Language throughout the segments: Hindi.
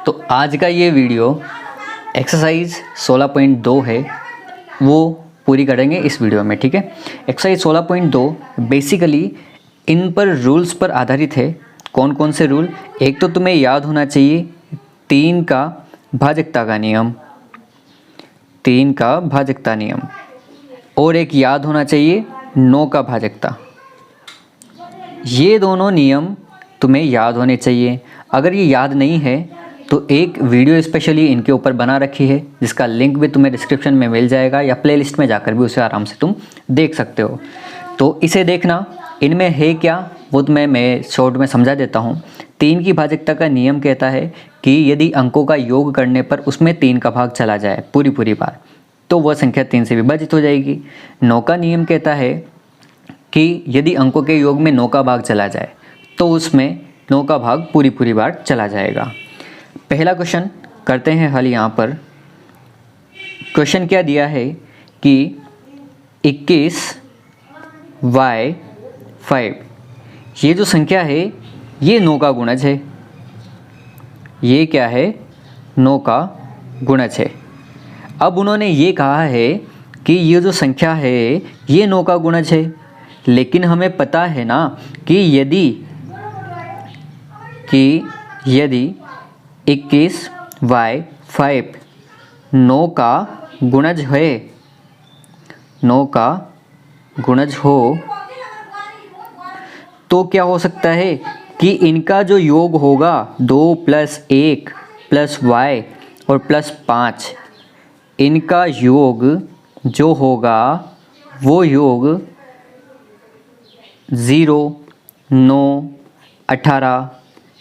तो आज का ये वीडियो एक्सरसाइज 16.2 है, वो पूरी करेंगे इस वीडियो में। ठीक है, एक्सरसाइज 16.2 बेसिकली इन पर रूल्स पर आधारित है। कौन कौन से रूल? एक तो तुम्हें याद होना चाहिए 3 का भाजकता का नियम, 3 का भाजकता नियम, और एक याद होना चाहिए 9 का भाजकता। ये दोनों नियम तुम्हें याद होने चाहिए। अगर ये याद नहीं है तो एक वीडियो स्पेशली इनके ऊपर बना रखी है, जिसका लिंक भी तुम्हें डिस्क्रिप्शन में मिल जाएगा, या प्लेलिस्ट में जाकर भी उसे आराम से तुम देख सकते हो। तो इसे देखना, इनमें है क्या वो तुम्हें मैं शॉर्ट में समझा देता हूँ। 3 की भाजकता का नियम कहता है कि यदि अंकों का योग करने पर उसमें 3 का भाग चला जाए पूरी बार, तो वह संख्या 3 से विभाजित हो जाएगी। 9 का नियम कहता है कि यदि अंकों के योग में 9 का भाग चला जाए तो उसमें 9 का भाग पूरी बार चला जाएगा। पहला क्वेश्चन करते हैं हल। यहाँ पर क्वेश्चन क्या दिया है कि 21y5 ये जो संख्या है ये 9 का गुणज है। ये क्या है? 9 का गुणज है। अब उन्होंने ये कहा है कि ये जो संख्या है ये 9 का गुणज है, लेकिन हमें पता है ना कि यदि 21y5 9 का गुणज है, 9 का गुणज हो, तो क्या हो सकता है कि इनका जो योग होगा 2 + 1 + y और +5, इनका योग जो होगा वो योग 0, 9, 18,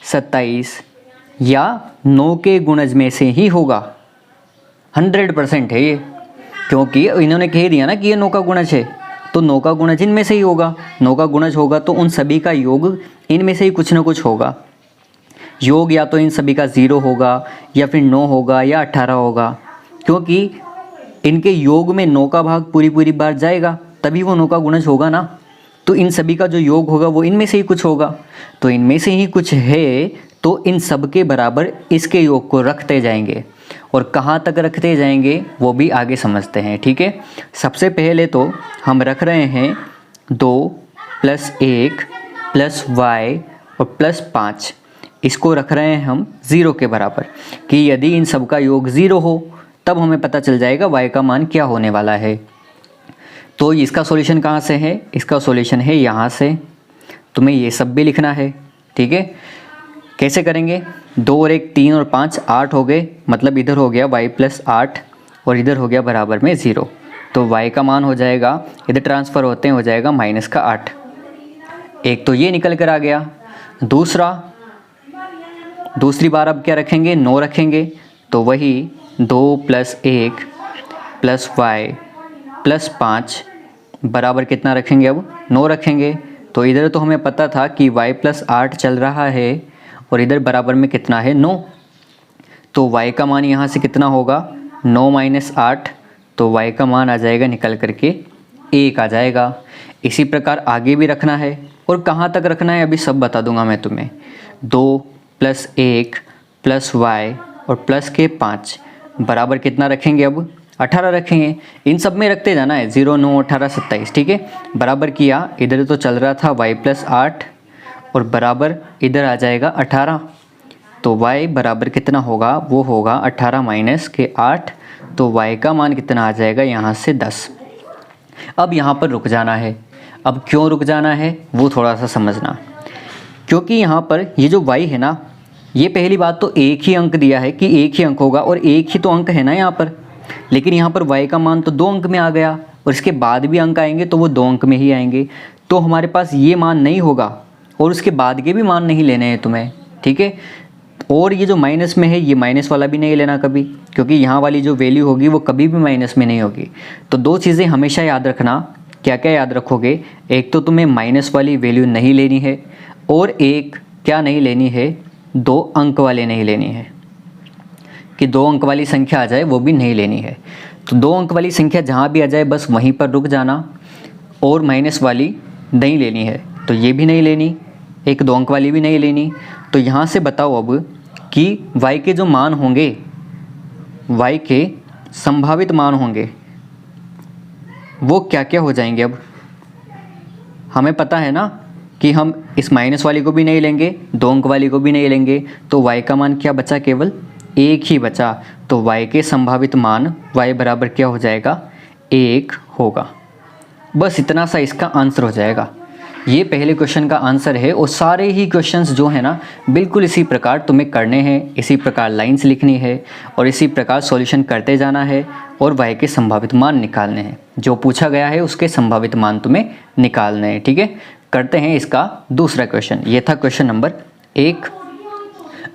27 या 9 के गुणज में से ही होगा। 100% है ये, क्योंकि इन्होंने कह दिया ना कि ये 9 का गुणज है, तो 9 का गुणज इनमें से ही होगा। 9 का गुणज होगा तो उन सभी का योग इनमें से ही कुछ ना कुछ होगा। योग या तो इन सभी का 0 होगा, या फिर 9 होगा, या 18 होगा, क्योंकि इनके योग में 9 का भाग पूरी बार जाएगा, तभी वो 9 का गुणज होगा ना। तो इन सभी का जो योग होगा वो इनमें से ही कुछ होगा। तो इनमें से ही कुछ है, तो इन सब के बराबर इसके योग को रखते जाएंगे, और कहाँ तक रखते जाएंगे वो भी आगे समझते हैं। ठीक है, सबसे पहले तो हम रख रहे हैं 2 + 1 + y और +5, इसको रख रहे हैं हम 0 के बराबर, कि यदि इन सब का योग 0 हो तब हमें पता चल जाएगा y का मान क्या होने वाला है। तो इसका सॉल्यूशन कहाँ से है? इसका सॉल्यूशन है यहाँ से। तुम्हें ये सब भी लिखना है। ठीक है, कैसे करेंगे? 2 और 1 3 और 5 8 हो गए, मतलब इधर हो गया y + 8 और इधर हो गया बराबर में 0। तो y का मान हो जाएगा, इधर ट्रांसफ़र होते हैं, हो जाएगा -8। एक तो ये निकल कर आ गया। दूसरी बार अब क्या रखेंगे? 9 रखेंगे, तो वही 2 + 1 + y + 5 बराबर कितना रखेंगे? अब 9 रखेंगे। तो इधर तो हमें पता था कि y + 8 चल रहा है, और इधर बराबर में कितना है? 9। तो y का मान यहाँ से कितना होगा? 9 - 8, तो y का मान आ जाएगा निकल करके 1 आ जाएगा। इसी प्रकार आगे भी रखना है, और कहाँ तक रखना है अभी सब बता दूंगा मैं तुम्हें। 2 + 1 + y और +5 बराबर कितना रखेंगे? अब 18 रखेंगे। इन सब में रखते जाना है, 0, 9, 18, 27। ठीक है, बराबर किया, इधर तो चल रहा था y + 8 और बराबर इधर आ जाएगा 18। तो y बराबर कितना होगा? वो होगा 18 - 8, तो y का मान कितना आ जाएगा? यहाँ से 10। अब यहाँ पर रुक जाना है। अब क्यों रुक जाना है वो थोड़ा सा समझना, क्योंकि यहाँ पर ये जो y है ना, ये पहली बात तो एक ही अंक दिया है कि एक ही अंक होगा, और एक ही तो अंक है ना यहाँ पर। लेकिन यहाँ पर y का मान तो 2 अंक में आ गया, और इसके बाद भी अंक आएंगे तो वो 2 अंक में ही आएंगे। तो हमारे पास ये मान नहीं होगा, और उसके बाद के भी मान नहीं लेने हैं तुम्हें। ठीक है, और ये जो माइनस में है ये माइनस वाला भी नहीं लेना कभी, क्योंकि यहाँ वाली जो वैल्यू होगी वो कभी भी माइनस में नहीं होगी। तो 2 चीज़ें हमेशा याद रखना। क्या क्या याद रखोगे? एक तो तुम्हें माइनस वाली वैल्यू नहीं लेनी है, और एक क्या नहीं लेनी है? 2 अंक वाले नहीं लेनी है, कि 2 अंक वाली संख्या आ जाए वो भी नहीं लेनी है। तो 2 अंक वाली संख्या जहाँ भी आ जाए बस वहीं पर रुक जाना, और माइनस वाली नहीं लेनी है। तो ये भी नहीं लेनी, एक 2 अंक वाली भी नहीं लेनी। तो यहाँ से बताओ अब कि y के जो मान होंगे, y के संभावित मान होंगे वो क्या क्या हो जाएंगे। अब हमें पता है ना कि हम इस माइनस वाली को भी नहीं लेंगे, 2 अंक वाली को भी नहीं लेंगे, तो y का मान क्या बचा, केवल 1 ही बचा। तो y के संभावित मान y बराबर क्या हो जाएगा, 1 होगा। बस इतना सा इसका आंसर हो जाएगा। ये पहले क्वेश्चन का आंसर है और सारे ही क्वेश्चंस जो है ना बिल्कुल इसी प्रकार तुम्हें करने हैं, इसी प्रकार लाइंस लिखनी है और इसी प्रकार सॉल्यूशन करते जाना है और y के संभावित मान निकालने हैं। जो पूछा गया है उसके संभावित मान तुम्हें निकालने हैं। ठीक है, करते हैं इसका दूसरा क्वेश्चन। ये था क्वेश्चन नंबर 1।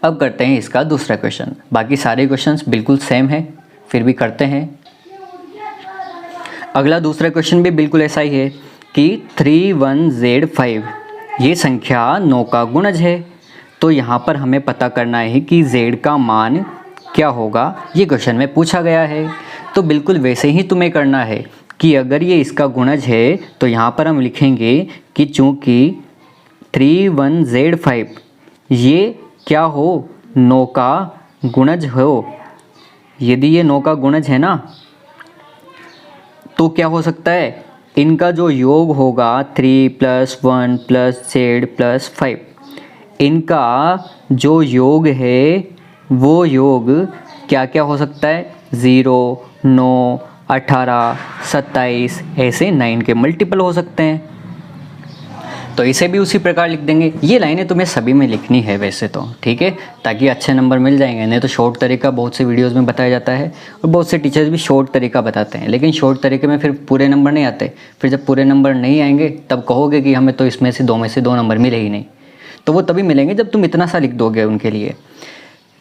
अब करते हैं इसका दूसरा क्वेश्चन। बाकी सारे क्वेश्चंस बिल्कुल सेम है, फिर भी करते हैं। अगला दूसरा क्वेश्चन भी बिल्कुल ऐसा ही है कि 31Z5 ये संख्या 9 का गुणज है। तो यहाँ पर हमें पता करना है कि z का मान क्या होगा, ये क्वेश्चन में पूछा गया है। तो बिल्कुल वैसे ही तुम्हें करना है कि अगर ये इसका गुणज है तो यहाँ पर हम लिखेंगे कि चूँकि 31Z5 ये क्या हो, 9 का गुणज हो। यदि ये 9 का गुणज है ना तो क्या हो सकता है, इनका जो योग होगा 3 + 1 + z + 5, इनका जो योग है वो योग क्या क्या हो सकता है, 0, 9, 18, 27 ऐसे 9 के मल्टीपल हो सकते हैं। तो इसे भी उसी प्रकार लिख देंगे। ये लाइनें तुम्हें सभी में लिखनी है वैसे तो, ठीक है, ताकि अच्छे नंबर मिल जाएंगे। नहीं तो शॉर्ट तरीका बहुत से वीडियोस में बताया जाता है और बहुत से टीचर्स भी शॉर्ट तरीका बताते हैं, लेकिन शॉर्ट तरीके में फिर पूरे नंबर नहीं आते। फिर जब पूरे नंबर नहीं आएंगे तब कहोगे कि हमें तो इसमें से 2 में से 2 नंबर मिले ही नहीं। तो वो तभी मिलेंगे जब तुम इतना सा लिख दोगे उनके लिए।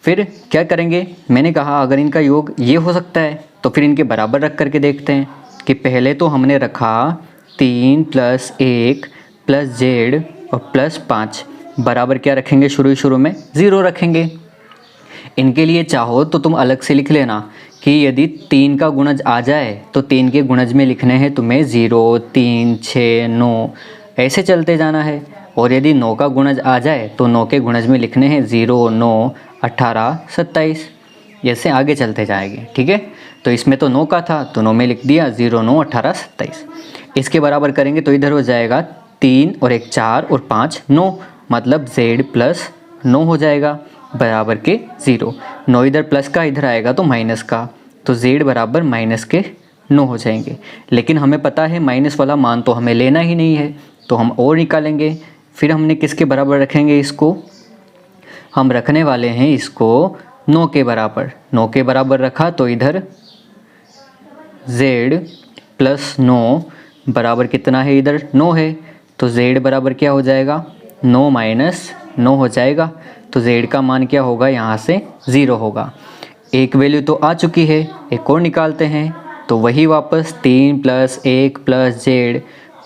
फिर क्या करेंगे, मैंने कहा अगर इनका योग ये हो सकता है तो फिर इनके बराबर रख करके देखते हैं कि पहले तो हमने रखा 3 + 1 + z और +5 बराबर क्या रखेंगे, शुरू में 0 रखेंगे। इनके लिए चाहो तो तुम अलग से लिख लेना कि यदि 3 का गुणज आ जाए तो 3 के गुणज में लिखने हैं तुम्हें 0, 3, 6, 9 ऐसे चलते जाना है। और यदि 9 का गुणज आ जाए तो 9 के गुणज में लिखने हैं 0, 9, 18, 27 ऐसे आगे चलते जाएंगे। ठीक है, तो इसमें तो 9 का था तो 9 में लिख दिया 0, 9, 18, 27। इसके बराबर करेंगे तो इधर हो जाएगा 3 और 1 4 और 5 9, मतलब z + 9 हो जाएगा बराबर के 0। 9 इधर प्लस का, इधर आएगा तो माइनस का, तो z बराबर -9 हो जाएंगे। लेकिन हमें पता है माइनस वाला मान तो हमें लेना ही नहीं है, तो हम और निकालेंगे। फिर हमने किसके बराबर रखेंगे, इसको हम रखने वाले हैं इसको 9 के बराबर। 9 के बराबर रखा तो इधर z + 9 बराबर कितना है, इधर 9 है, तो z बराबर क्या हो जाएगा, 9 - 9 हो जाएगा। तो z का मान क्या होगा, यहाँ से 0 होगा। एक वैल्यू तो आ चुकी है, एक और निकालते हैं तो वही वापस 3 + 1 + z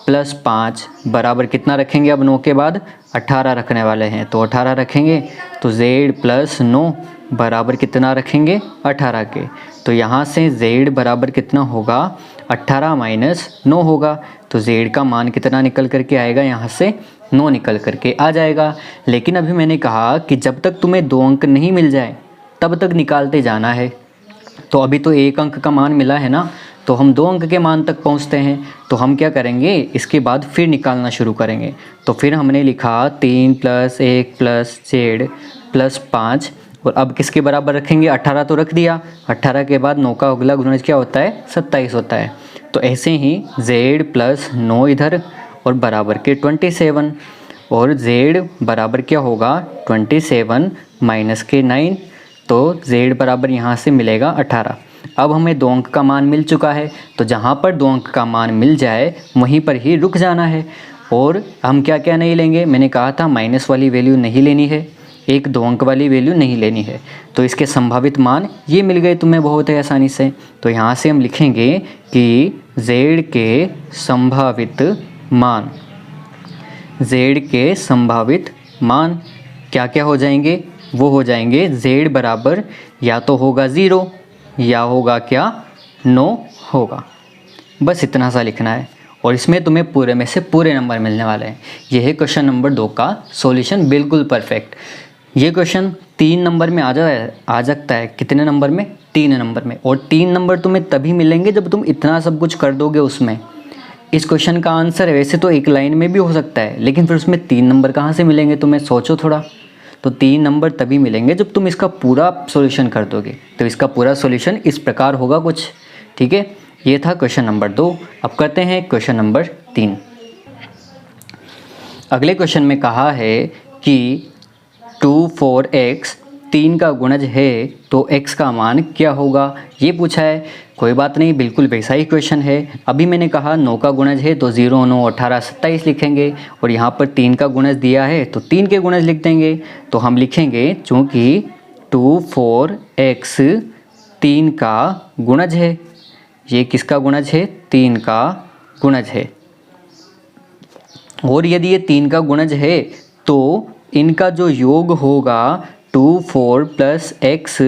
+ 5 बराबर कितना रखेंगे, अब 9 के बाद 18 रखने वाले हैं, तो 18 रखेंगे तो z + 9 बराबर कितना रखेंगे, 18 के। तो यहाँ से z बराबर कितना होगा, 18 - 9 होगा। तो z का मान कितना निकल करके आएगा, यहाँ से 9 निकल करके आ जाएगा। लेकिन अभी मैंने कहा कि जब तक तुम्हें 2 अंक नहीं मिल जाए तब तक निकालते जाना है। तो अभी तो 1 अंक का मान मिला है ना, तो हम 2 अंक के मान तक पहुंचते हैं। तो हम क्या करेंगे, इसके बाद फिर निकालना शुरू करेंगे। तो फिर हमने लिखा 3 + 1 + z + 5 और अब किसके बराबर रखेंगे, 18 तो रख दिया। 18 के बाद 9 का अगला गुणज क्या होता है, 27 होता है। तो ऐसे ही z + 9 इधर और बराबर के 27, और z बराबर क्या होगा, 27 - के 9, तो z बराबर यहाँ से मिलेगा 18। अब हमें 2 अंक का मान मिल चुका है, तो जहाँ पर 2 अंक का मान मिल जाए वहीं पर ही रुक जाना है। और हम क्या क्या नहीं लेंगे, मैंने कहा था माइनस वाली वैल्यू नहीं लेनी है, 1 2 अंक वाली वैल्यू नहीं लेनी है। तो इसके संभावित मान ये मिल गए तुम्हें बहुत है आसानी से। तो यहाँ से हम लिखेंगे कि z के संभावित मान, z के संभावित मान क्या क्या हो जाएंगे, वो हो जाएंगे z बराबर या तो होगा 0 या होगा क्या, 9 होगा। बस इतना सा लिखना है और इसमें तुम्हें पूरे में से पूरे नंबर मिलने वाले हैं। यह है क्वेश्चन नंबर 2 का सॉल्यूशन, बिल्कुल परफेक्ट। ये क्वेश्चन 3 नंबर में आ सकता है। कितने नंबर में? 3 नंबर में। और 3 नंबर तुम्हें तभी मिलेंगे जब तुम इतना सब कुछ कर दोगे उसमें। इस क्वेश्चन का आंसर वैसे तो एक लाइन में भी हो सकता है, लेकिन फिर उसमें 3 नंबर कहाँ से मिलेंगे तुम्हें? सोचो थोड़ा। तो 3 नंबर तभी मिलेंगे जब तुम इसका पूरा सॉल्यूशन कर दोगे। तो इसका पूरा सॉल्यूशन इस प्रकार होगा कुछ, ठीक है। ये था क्वेश्चन नंबर 2। अब करते हैं क्वेश्चन नंबर 3। अगले क्वेश्चन में कहा है कि 2 4x 3 का गुणज है तो x का मान क्या होगा, ये पूछा है। कोई बात नहीं, बिल्कुल वैसा ही क्वेश्चन है। अभी मैंने कहा 9 का गुणज है तो 0 9 18 27 लिखेंगे, और यहाँ पर 3 का गुणज दिया है तो 3 के गुणज लिख देंगे। तो हम लिखेंगे चूँकि 2 4x 3 का गुणज है। ये किसका गुणज है? 3 का गुणज है। और यदि ये 3 का गुणज है तो इनका जो योग होगा 2 4 प्लस x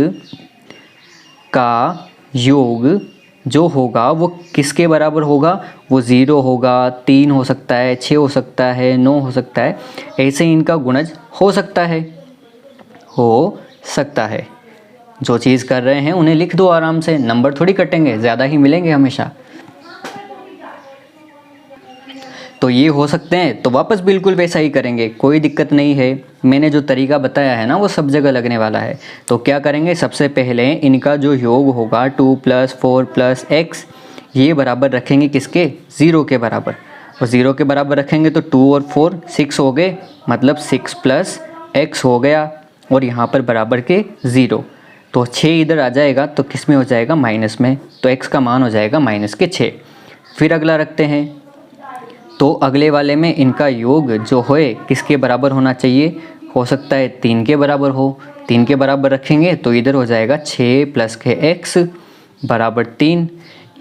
का योग जो होगा वो किसके बराबर होगा? वो 0 होगा, 3 हो सकता है, 6 हो सकता है, 9 हो सकता है। ऐसे इनका गुणज हो सकता है। जो चीज़ कर रहे हैं उन्हें लिख दो आराम से, नंबर थोड़ी कटेंगे, ज़्यादा ही मिलेंगे हमेशा। तो ये हो सकते हैं तो वापस बिल्कुल वैसा ही करेंगे, कोई दिक्कत नहीं है। मैंने जो तरीका बताया है ना वो सब जगह लगने वाला है। तो क्या करेंगे, सबसे पहले इनका जो योग होगा 2 प्लस 4 प्लस x, ये बराबर रखेंगे किसके? 0 के बराबर। और 0 के बराबर रखेंगे तो 2 और 4 6 हो गए, मतलब 6 प्लस x हो गया, और यहाँ पर बराबर के 0। तो 6 इधर आ जाएगा तो किस में हो जाएगा? माइनस में। तो x का मान हो जाएगा माइनस के 6। फिर अगला रखते हैं। तो अगले वाले में इनका योग जो होए किसके बराबर होना चाहिए? हो सकता है 3 के बराबर हो। 3 के बराबर रखेंगे तो इधर हो जाएगा 6 प्लस के x बराबर 3।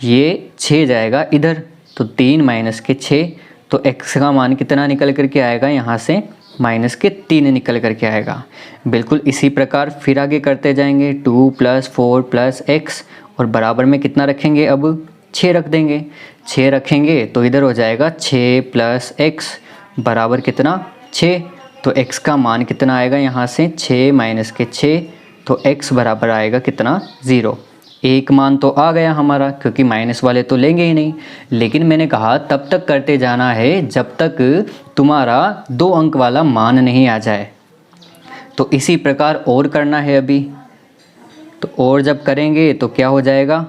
ये 6 जाएगा इधर, तो 3 माइनस के 6। तो x का मान कितना निकल करके आएगा? यहाँ से माइनस के 3 निकल करके आएगा। बिल्कुल इसी प्रकार फिर आगे करते जाएंगे। 2 प्लस 4 प्लस x, और बराबर में कितना रखेंगे? अब 6 रख देंगे। 6 रखेंगे तो इधर हो जाएगा 6 प्लस x बराबर कितना? 6। तो x का मान कितना आएगा? यहाँ से 6 माइनस के 6, तो x बराबर आएगा कितना? 0। एक मान तो आ गया हमारा, क्योंकि माइनस वाले तो लेंगे ही नहीं। लेकिन मैंने कहा तब तक करते जाना है जब तक तुम्हारा 2 अंक वाला मान नहीं आ जाए। तो इसी प्रकार और करना है अभी। तो और जब करेंगे तो क्या हो जाएगा?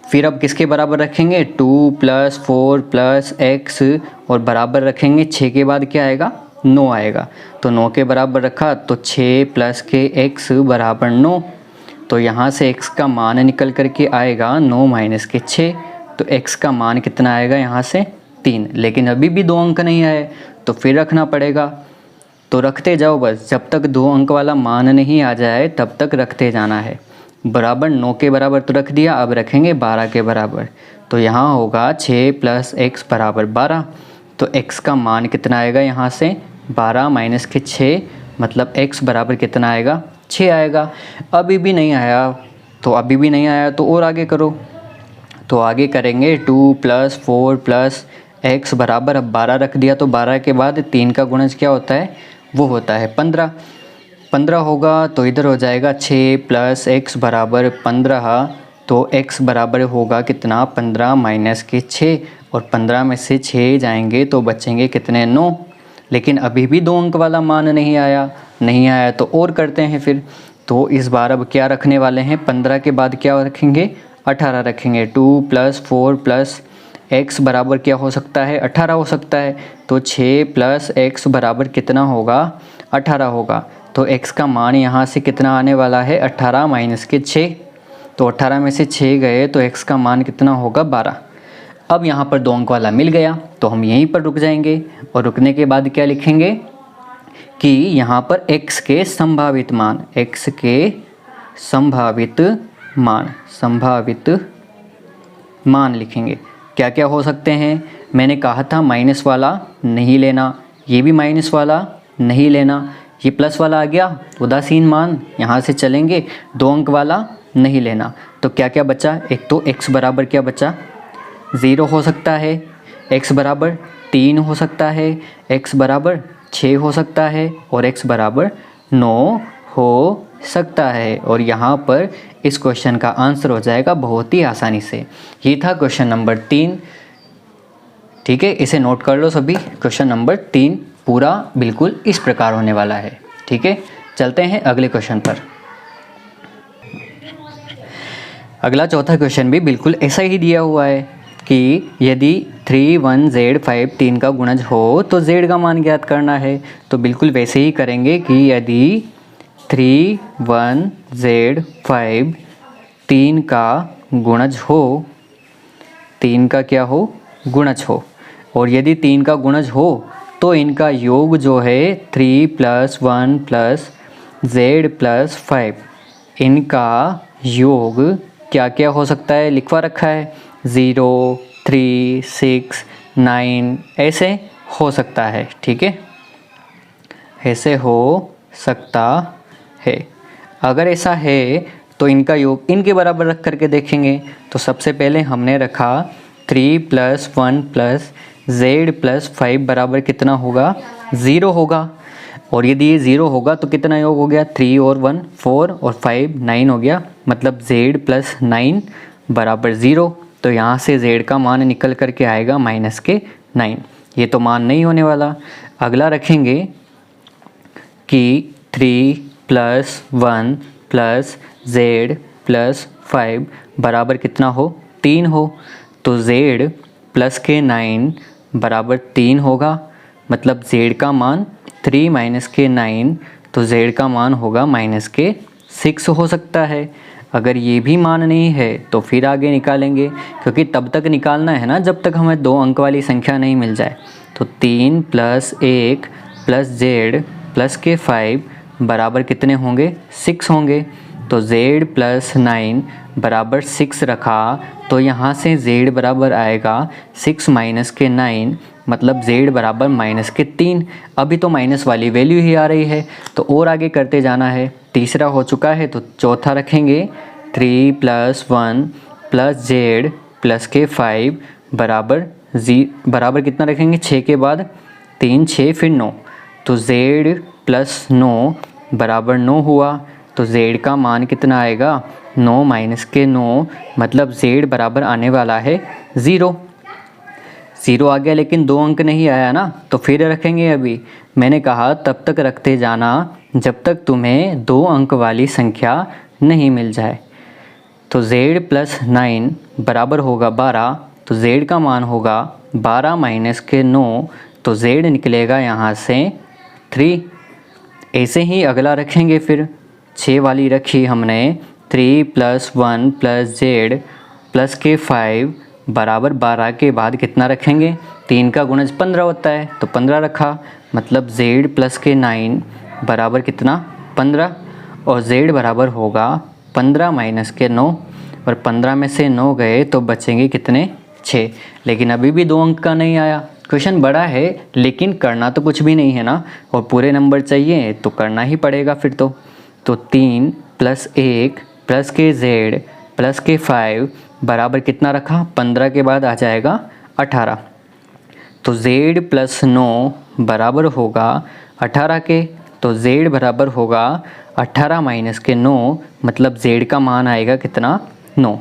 फिर अब किसके बराबर रखेंगे? 2 प्लस 4 प्लस x, और बराबर रखेंगे 6 के बाद क्या आएगा? 9 आएगा। तो 9 के बराबर रखा तो 6 प्लस के x बराबर 9। तो यहाँ से x का मान निकल करके आएगा 9 माइनस के 6। तो x का मान कितना आएगा? यहाँ से 3। लेकिन अभी भी 2 अंक नहीं आए तो फिर रखना पड़ेगा। तो रखते जाओ बस, जब तक 2 अंक वाला मान नहीं आ जाए तब तक रखते जाना है। बराबर 9 के बराबर तो रख दिया, अब रखेंगे 12 के बराबर। तो यहाँ होगा 6 प्लस x बराबर 12। तो x का मान कितना आएगा? यहाँ से 12 माइनस के 6, मतलब x बराबर कितना आएगा? 6 आएगा। अभी भी नहीं आया तो और आगे करो। तो आगे करेंगे 2 प्लस 4 प्लस x बराबर, अब 12 रख दिया तो 12 के बाद 3 का गुणज क्या होता है? वो होता है 15। 15 होगा तो इधर हो जाएगा 6 प्लस x बराबर 15। तो x बराबर होगा कितना? 15 माइनस के 6, और 15 में से 6 जाएंगे तो बचेंगे कितने? 9। लेकिन अभी भी 2 अंक वाला मान नहीं आया तो और करते हैं फिर। तो इस बार अब क्या रखने वाले हैं? 15 के बाद क्या रखेंगे? 18 रखेंगे। 2 प्लस 4 प्लस x बराबर क्या हो सकता है? 18 हो सकता है। तो 6 प्लस x बराबर कितना होगा? 18 होगा। तो x का मान यहाँ से कितना आने वाला है? 18 माइनस के 6। तो 18 में से 6 गए तो x का मान कितना होगा? 12। अब यहाँ पर 2 अंक वाला मिल गया तो हम यहीं पर रुक जाएंगे, और रुकने के बाद क्या लिखेंगे कि यहाँ पर x के संभावित मान लिखेंगे। क्या क्या हो सकते हैं? मैंने कहा था माइनस वाला नहीं लेना, ये भी माइनस वाला नहीं लेना, ये प्लस वाला आ गया उदासीन मान, यहाँ से चलेंगे। 2 अंक वाला नहीं लेना। तो क्या क्या बचा? एक तो x बराबर क्या बचा? 0 हो सकता है, x बराबर 3 हो सकता है, x बराबर 6 हो सकता है और x बराबर 9 हो सकता है। और यहाँ पर इस क्वेश्चन का आंसर हो जाएगा बहुत ही आसानी से। ये था क्वेश्चन नंबर 3। ठीक है, इसे नोट कर लो सभी। क्वेश्चन नंबर 3 पूरा बिल्कुल इस प्रकार होने वाला है। ठीक है, चलते हैं अगले क्वेश्चन पर। अगला चौथा क्वेश्चन भी बिल्कुल ऐसा ही दिया हुआ है कि यदि 3 1 Z 5 3 का गुणज हो तो Z का मान ज्ञात करना है। तो बिल्कुल वैसे ही करेंगे कि यदि 3 1 Z 5 3 का गुणज हो, 3 का क्या हो, गुणज हो, और यदि 3 का गुणज हो तो इनका योग जो है 3 + 1 + Z + 5, इनका योग क्या क्या हो सकता है लिखवा रखा है, 0 3 6 9 ऐसे हो सकता है। ठीक है, ऐसे हो सकता है। अगर ऐसा है तो इनका योग इनके बराबर रख करके देखेंगे। तो सबसे पहले हमने रखा 3 + 1 + Z + 5 बराबर कितना होगा, 0 होगा। और यदि ये 0 होगा तो कितना योग हो गया, 3 और 1 4 और 5 9 हो गया, मतलब Z + 9 बराबर 0। तो यहाँ से Z का मान निकल करके आएगा -9। ये तो मान नहीं होने वाला। अगला रखेंगे कि 3 + 1 + Z + 5 बराबर कितना हो, 3 हो। तो Z + 9 बराबर 3 होगा, मतलब Z का मान 3 - 9, तो Z का मान होगा -6 हो सकता है। अगर ये भी मान नहीं है तो फिर आगे निकालेंगे, क्योंकि तब तक निकालना है ना जब तक हमें 2 अंक वाली संख्या नहीं मिल जाए। तो 3 + 1 + Z + 5 बराबर कितने होंगे, 6 होंगे। तो Z + 9 बराबर 6 रखा, तो यहाँ से Z बराबर आएगा 6 - 9, मतलब Z बराबर -3। अभी तो माइनस वाली वैल्यू ही आ रही है, तो और आगे करते जाना है। तीसरा हो चुका है, तो चौथा रखेंगे 3 + 1 + Z + 5 बराबर कितना रखेंगे, 6 के बाद 3 6 फिर 9। तो Z + 9 बराबर 9 हुआ। तो Z का मान कितना आएगा, 9 - 9, मतलब Z बराबर आने वाला है 0। 0 आ गया, लेकिन 2 अंक नहीं आया ना, तो फिर रखेंगे। अभी मैंने कहा तब तक रखते जाना जब तक तुम्हें 2 अंक वाली संख्या नहीं मिल जाए। तो Z + 9 बराबर होगा 12, तो Z का मान होगा 12 - 9, तो Z निकलेगा यहाँ से 3। ऐसे ही अगला रखेंगे, फिर 6 वाली रखी हमने, 3 + 1 + Z + 5 बराबर 12 के बाद कितना रखेंगे, 3 का गुणज 15 होता है, तो 15 रखा, मतलब Z + 9 बराबर कितना, 15। और Z बराबर होगा 15 - 9, और 15 में से 9 गए तो बचेंगे कितने, 6। लेकिन अभी भी 2 अंक का नहीं आया। क्वेश्चन बड़ा है लेकिन करना तो कुछ भी नहीं है ना, और पूरे नंबर चाहिए तो करना ही पड़ेगा फिर तो। 3 + 1 + Z + 5 बराबर कितना रखा, 15 के बाद आ जाएगा 18। तो Z + 9 बराबर होगा 18 के, तो Z बराबर होगा 18 - 9, मतलब Z का मान आएगा कितना, 9।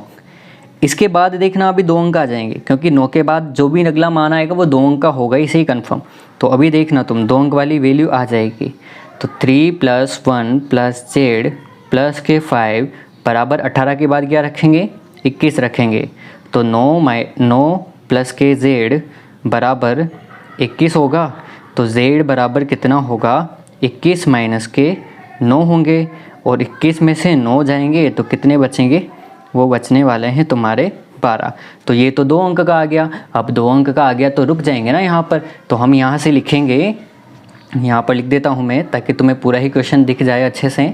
इसके बाद देखना अभी 2 अंक आ जाएंगे, क्योंकि 9 के बाद जो भी अगला मान आएगा वो 2 अंक का होगा ही सही कन्फर्म। तो अभी देखना तुम 2 अंक वाली वैल्यू आ जाएगी। तो 3 + 1 + Z + 5 बराबर 18 के बाद क्या रखेंगे, 21 रखेंगे। तो 9 + Z बराबर 21 होगा। तो Z बराबर कितना होगा, 21 - 9 होंगे, और 21 में से 9 जाएंगे तो कितने बचेंगे, वो बचने वाले हैं तुम्हारे 12। तो ये तो 2 अंक का आ गया। अब 2 अंक का आ गया तो रुक जाएंगे ना यहाँ पर, तो हम यहाँ से लिखेंगे, यहाँ पर लिख देता हूँ मैं ताकि तुम्हें पूरा ही क्वेश्चन दिख जाए अच्छे से।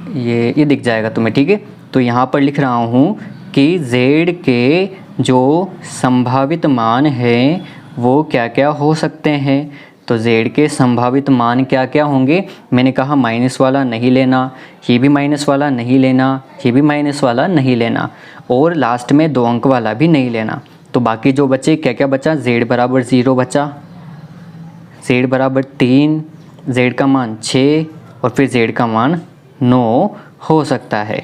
ये दिख जाएगा तुम्हें, ठीक है। तो यहाँ पर लिख रहा हूँ कि Z के जो संभावित मान हैं वो क्या क्या हो सकते हैं। तो Z के संभावित मान क्या क्या होंगे, मैंने कहा माइनस वाला नहीं लेना, ये भी माइनस वाला नहीं लेना, ये भी माइनस वाला नहीं लेना, और लास्ट में 2 अंक वाला भी नहीं लेना। तो बाकी जो बचे क्या क्या बचा, Z बराबर 0 बचा, z बराबर 3, z का मान 6 और फिर z का मान 9 हो सकता है।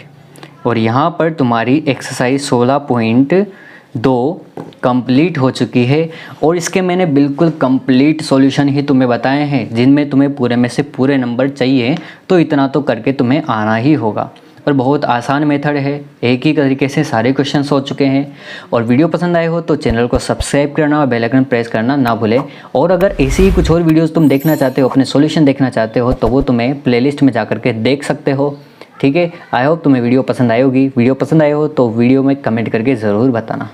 और यहाँ पर तुम्हारी एक्सरसाइज 16.2 कंप्लीट हो चुकी है और इसके मैंने बिल्कुल कंप्लीट सॉल्यूशन ही तुम्हें बताए हैं, जिनमें तुम्हें पूरे में से पूरे नंबर चाहिए तो इतना तो करके तुम्हें आना ही होगा। और बहुत आसान मेथड है, एक ही तरीके से सारे क्वेश्चंस हो चुके हैं। और वीडियो पसंद आए हो तो चैनल को सब्सक्राइब करना और बेल आइकन प्रेस करना ना भूलें। और अगर ऐसी ही कुछ और वीडियोस तुम देखना चाहते हो, अपने सॉल्यूशन देखना चाहते हो, तो वो तुम्हें प्लेलिस्ट में जा कर के देख सकते हो। ठीक है, आई होप तुम्हें वीडियो पसंद आई होगी। वीडियो पसंद आए हो तो वीडियो में कमेंट करके ज़रूर बताना,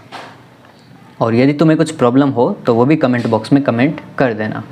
और यदि तुम्हें कुछ प्रॉब्लम हो तो वो भी कमेंट बॉक्स में कमेंट कर देना।